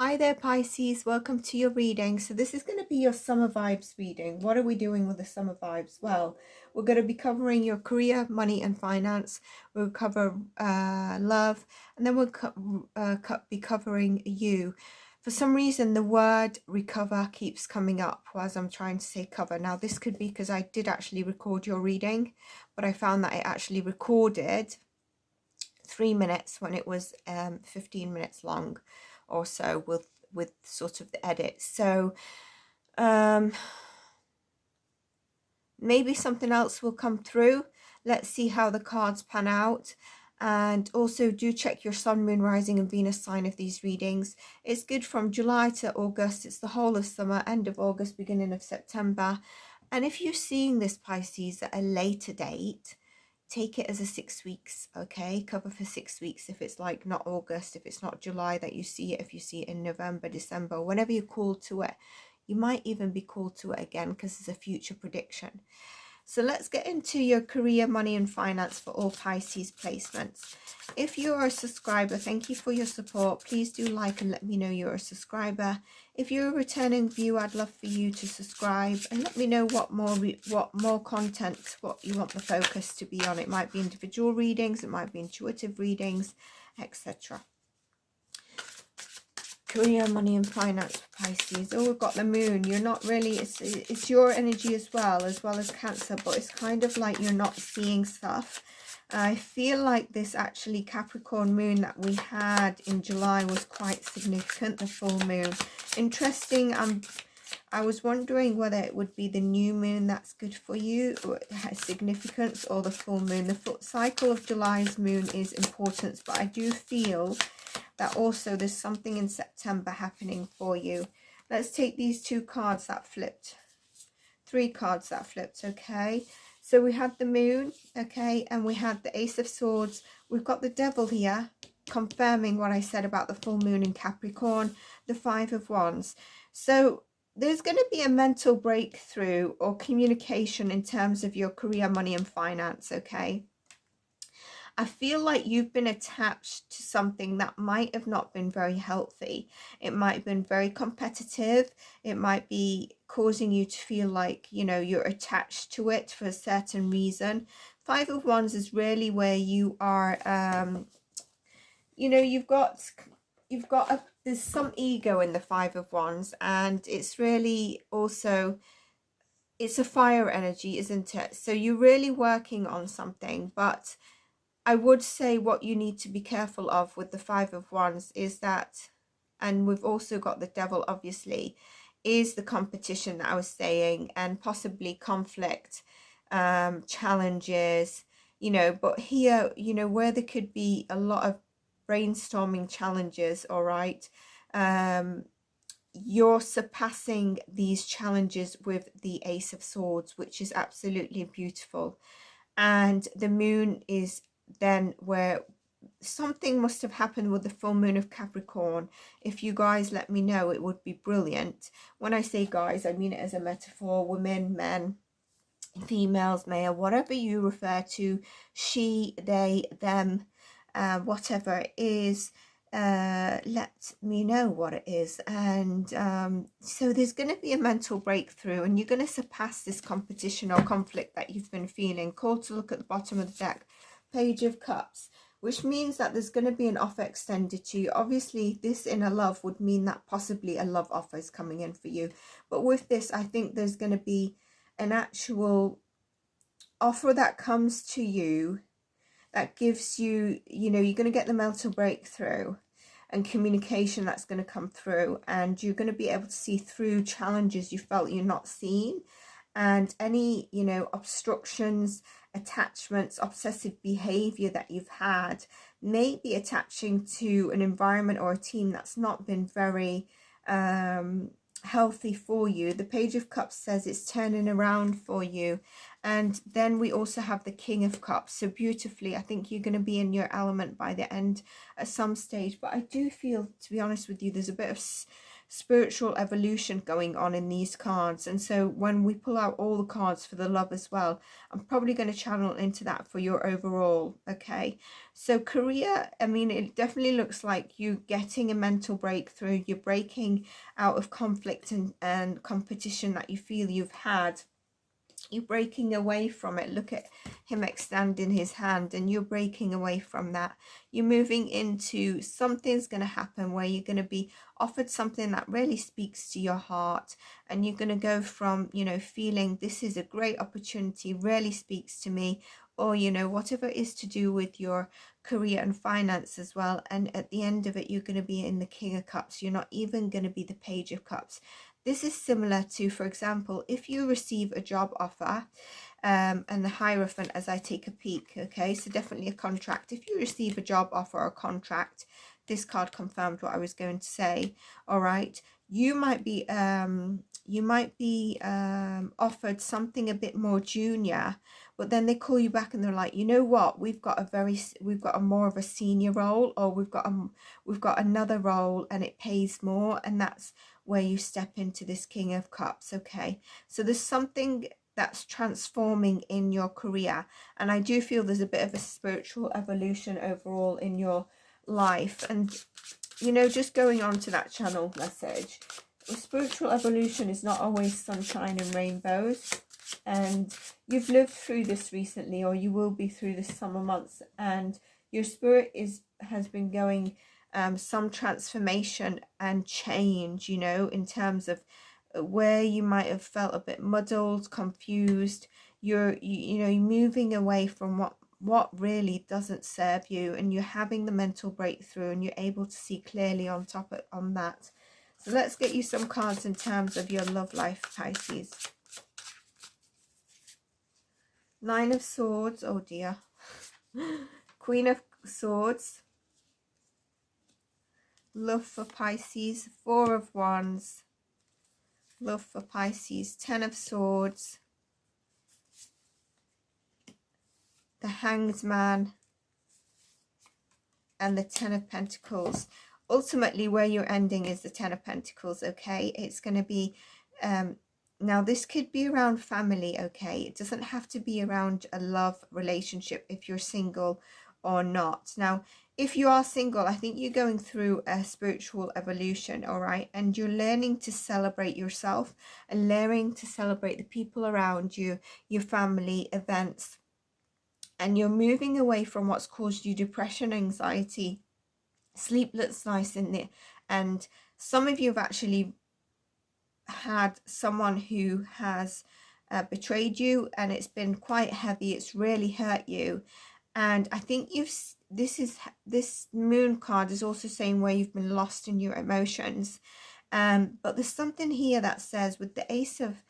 Hi there, Pisces. Welcome to your reading. So this is going to be your summer vibes reading. What are we doing with the summer vibes? Well, we're going to be covering your career, money and finance. We'll cover love, and then we'll be covering you. For some reason, the word recover keeps coming up as I'm trying to say cover. Now, this could be because I did actually record your reading, but I found that it actually recorded 3 minutes when it was 15 minutes long or so with sort of the edit. So maybe something else will come through. Let's see how the cards pan out. And also do check your sun, moon, rising and Venus sign of these readings. It's good from July to August. It's the whole of summer, end of August, beginning of September. And if you're seeing this, Pisces, at a later date, take it as a 6 weeks, okay? Cover for 6 weeks if it's like not August, if it's not July that you see it, if you see it in November, December, whenever you're called to it. You might even be called to it again because it's a future prediction. So let's get into your career, money and finance for all Pisces placements. If you are a subscriber, thank you for your support. Please do like and let me know you're a subscriber. If you're a returning viewer, I'd love for you to subscribe and let me know what more content, what you want the focus to be on. It might be individual readings, it might be intuitive readings, etc. Career, money and finance for Pisces. Oh, we've got the moon. You're not really, it's your energy as well as Cancer, but it's kind of like you're not seeing stuff. I feel like this actually Capricorn moon that we had in July was quite significant, the full moon. Interesting. I was wondering whether it would be the new moon that's good for you, or it has significance, or the full moon. The full cycle of July's moon is important, but I do feel that also there's something in September happening for you. Let's take these 2 cards that flipped. 3 cards that flipped, okay? So we had the moon, okay, and we had the Ace of Swords. We've got the Devil here, confirming what I said about the full moon in Capricorn, the 5 of Wands. So there's going to be a mental breakthrough or communication in terms of your career, money and finance, okay? I feel like you've been attached to something that might have not been very healthy. It might have been very competitive. It might be causing you to feel like, you know, you're attached to it for a certain reason. 5 of Wands is really where you are, you know, there's some ego in the 5 of Wands, and it's really also, it's a fire energy, isn't it? So you're really working on something, but I would say what you need to be careful of with the 5 of Wands is that, and we've also got the Devil obviously, is the competition that I was saying, and possibly conflict, challenges, you know. But here, you know, where there could be a lot of brainstorming challenges, all right, you're surpassing these challenges with the Ace of Swords, which is absolutely beautiful. And the moon is then where something must have happened with the full moon of Capricorn. If you guys let me know, it would be brilliant. When I say guys, I mean it as a metaphor. Women, men, females, male, whatever you refer to, she, they, them, whatever it is, let me know what it is. And so there's going to be a mental breakthrough, and you're going to surpass this competition or conflict that you've been feeling. Called to look at the bottom of the deck, Page of Cups, which means that there's going to be an offer extended to you. Obviously, this inner love would mean that possibly a love offer is coming in for you. But with this, I think there's going to be an actual offer that comes to you that gives you, you know, you're going to get the mental breakthrough and communication that's going to come through, and you're going to be able to see through challenges you felt you're not seen, and any, you know, obstructions, attachments, obsessive behavior that you've had, may be attaching to an environment or a team that's not been very healthy for you. The Page of Cups says it's turning around for you. And then we also have the King of Cups. So beautifully, I think you're going to be in your element by the end at some stage. But I do feel, to be honest with you, there's a bit of spiritual evolution going on in these cards. And so when we pull out all the cards for the love as well, I'm probably going to channel into that for your overall. Okay, so career, I mean, it definitely looks like you getting a mental breakthrough. You're breaking out of conflict and competition that you feel you've had. You're breaking away from it. Look at him extending his hand, and you're breaking away from that. You're moving into something's going to happen where you're going to be offered something that really speaks to your heart, and you're going to go from, you know, feeling this is a great opportunity, really speaks to me, or, you know, whatever it is to do with your career and finance as well. And at the end of it, you're going to be in the King of Cups. You're not even going to be the Page of Cups. This is similar to, for example, if you receive a job offer, and the Hierophant as I take a peek, okay, so definitely a contract. If you receive a job offer or a contract, this card confirmed what I was going to say, all right, you might be offered something a bit more junior, but then they call you back and they're like, you know what, we've got a more of a senior role, or we've got another role and it pays more, and that's where you step into this King of Cups. Okay, so there's something that's transforming in your career, and I do feel there's a bit of a spiritual evolution overall in your life. And, you know, just going on to that channel message, spiritual evolution is not always sunshine and rainbows, and you've lived through this recently, or you will be through the summer months, and your spirit has been going some transformation and change, you know, in terms of where you might have felt a bit muddled, confused. You're moving away from what really doesn't serve you, and you're having the mental breakthrough, and you're able to see clearly on that. So let's get you some cards in terms of your love life, Pisces. Nine of Swords, oh dear. Queen of Swords, love for Pisces. Four of Wands, love for Pisces. Ten of Swords, the Hanged Man, and the Ten of Pentacles. Ultimately, where you're ending is the Ten of Pentacles, okay? It's going to be, now this could be around family, okay? It doesn't have to be around a love relationship if you're single or not. Now, if you are single, I think you're going through a spiritual evolution, all right? And you're learning to celebrate yourself and learning to celebrate the people around you, your family, events. And you're moving away from what's caused you depression, anxiety, sleepless nights in there. And some of you have actually had someone who has betrayed you, and it's been quite heavy. It's really hurt you. And I think this Moon card is also saying where you've been lost in your emotions. But there's something here that says with the Ace of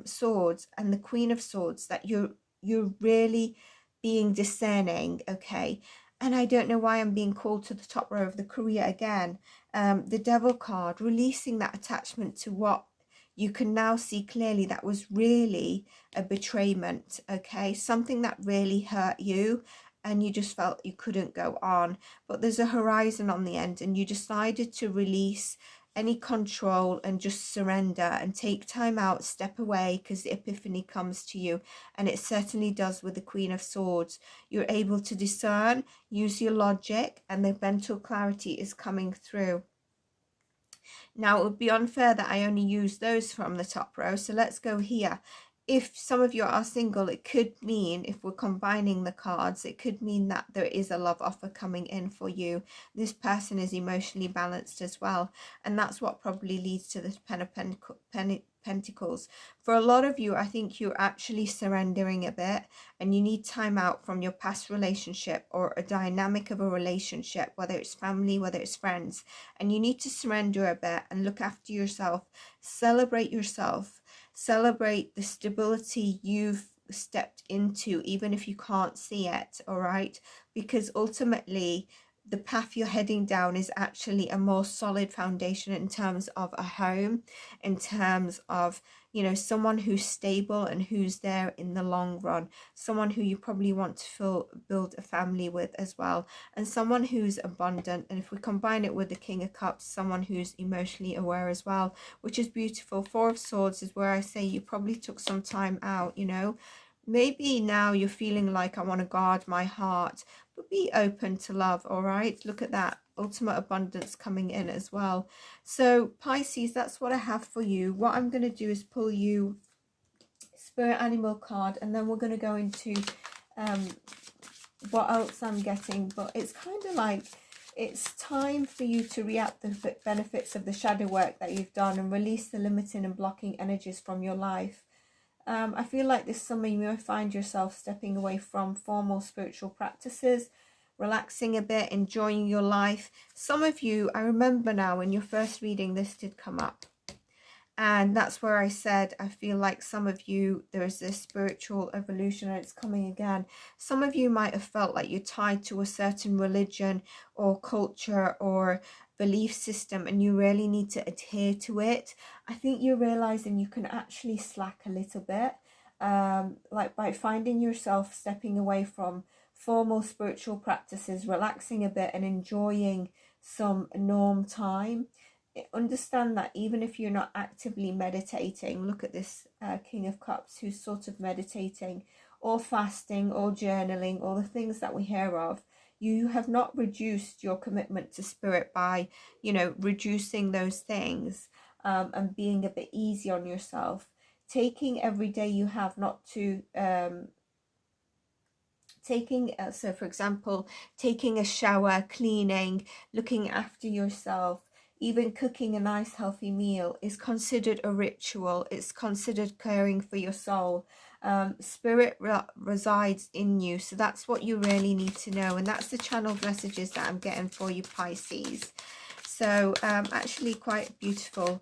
Swords and the Queen of Swords that you're really being discerning, okay? And I don't know why I'm being called to the top row of the career again. The Devil card, releasing that attachment to what you can now see clearly that was really a betrayment, okay? Something that really hurt you, and you just felt you couldn't go on. But there's a horizon on the end, and you decided to release any control and just surrender and take time out, step away, because the epiphany comes to you. And it certainly does with the Queen of Swords. You're able to discern, use your logic, and the mental clarity is coming through. Now, it would be unfair that I only use those from the top row, so let's go here. If some of you are single, it could mean, if we're combining the cards, it could mean that there is a love offer coming in for you. This person is emotionally balanced as well, and that's what probably leads to the Ten of Pentacles. For a lot of you, I think you're actually surrendering a bit, and you need time out from your past relationship or a dynamic of a relationship, whether it's family, whether it's friends, and you need to surrender a bit and look after yourself, celebrate yourself, celebrate the stability you've stepped into, even if you can't see it, all right? Because ultimately the path you're heading down is actually a more solid foundation in terms of a home, in terms of, you know, someone who's stable and who's there in the long run, someone who you probably want to build a family with as well, and someone who's abundant. And if we combine it with the King of Cups, someone who's emotionally aware as well, which is beautiful. Four of Swords is where I say you probably took some time out, you know. Maybe now you're feeling like, I want to guard my heart, but be open to love. All right, look at that ultimate abundance coming in as well. So Pisces, that's what I have for you. What I'm going to do is pull you spirit animal card, and then we're going to go into what else I'm getting. But it's kind of like it's time for you to reap the benefits of the shadow work that you've done and release the limiting and blocking energies from your life. I feel like this summer you may find yourself stepping away from formal spiritual practices, relaxing a bit, enjoying your life. Some of you, I remember now in your first reading, this did come up. And that's where I said, I feel like some of you, there's this spiritual evolution and it's coming again. Some of you might have felt like you're tied to a certain religion or culture or belief system, and you really need to adhere to it. I think you're realizing you can actually slack a little bit, like by finding yourself stepping away from formal spiritual practices, relaxing a bit and enjoying some norm time. Understand that even if you're not actively meditating, look at this King of Cups who's sort of meditating or fasting or journaling, all the things that we hear of. You have not reduced your commitment to spirit by, you know, reducing those things and being a bit easy on yourself. Taking every day you have not to, so for example, taking a shower, cleaning, looking after yourself, even cooking a nice healthy meal is considered a ritual. It's considered caring for your soul. Spirit resides in you, so that's what you really need to know, and that's the channeled messages that I'm getting for you, Pisces. So actually quite beautiful.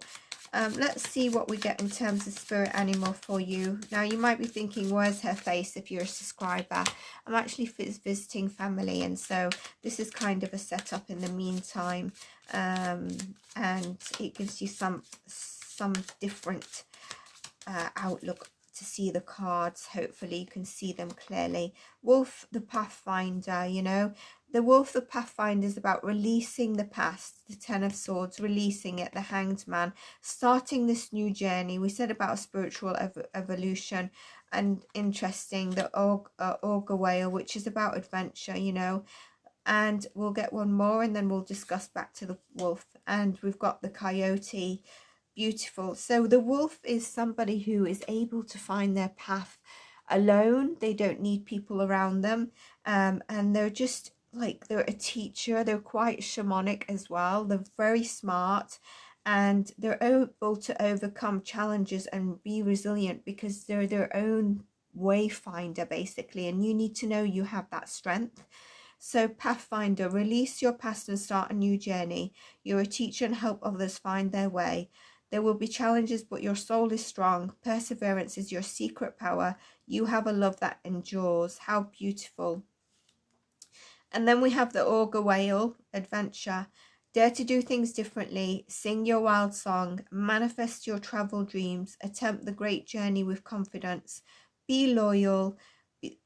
Let's see what we get in terms of spirit animal for you. Now you might be thinking, where's her face? If you're a subscriber, I'm actually visiting family, and so this is kind of a setup in the meantime, and it gives you some different outlook to see the cards. Hopefully you can see them clearly. Wolf the Pathfinder, you know, the Wolf the Pathfinder is about releasing the past. The Ten of Swords, releasing it. The Hanged Man, starting this new journey. We said about a spiritual evolution, and interesting, the Auger Whale, which is about adventure, you know. And we'll get one more and then we'll discuss back to the Wolf. And we've got the Coyote. Beautiful. So the Wolf is somebody who is able to find their path alone. They don't need people around them, and they're just like, they're a teacher. They're quite shamanic as well. They're very smart, and they're able to overcome challenges and be resilient because they're their own wayfinder basically, and you need to know you have that strength. So Pathfinder, release your past and start a new journey. You're a teacher and help others find their way. There will be challenges, but your soul is strong. Perseverance is your secret power. You have a love that endures. How beautiful. And then we have the Auger Whale, adventure. Dare to do things differently. Sing your wild song. Manifest your travel dreams. Attempt the great journey with confidence. Be loyal.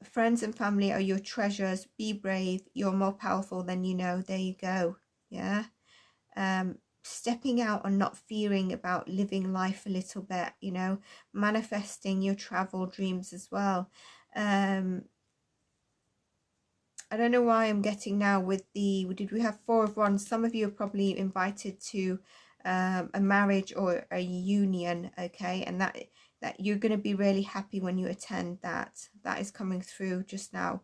Friends and family are your treasures. Be brave. You're more powerful than you know. There you go. Yeah. Stepping out and not fearing about living life a little bit, you know, manifesting your travel dreams as well. I don't know why I'm getting now with the, did we have Four of Wands? Some of you are probably invited to a marriage or a union, okay, and that you're going to be really happy when you attend that. That is coming through just now.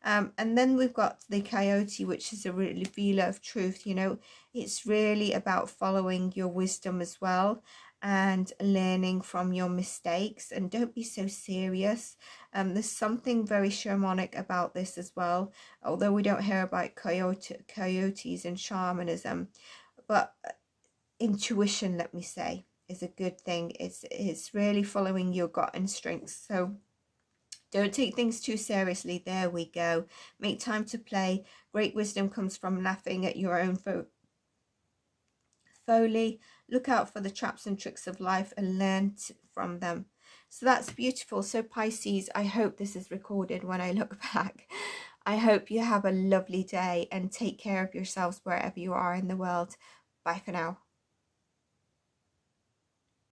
And then we've got the Coyote, which is a revealer of truth. You know, it's really about following your wisdom as well and learning from your mistakes, and don't be so serious. There's something very shamanic about this as well, although we don't hear about coyotes and shamanism, but intuition, let me say, is a good thing. It's really following your gut instincts. So don't take things too seriously. There we go. Make time to play. Great wisdom comes from laughing at your own folly. look out for the traps and tricks of life and learn from them. So that's beautiful. So Pisces, I hope this is recorded when I look back. I hope you have a lovely day and take care of yourselves wherever you are in the world. Bye for now.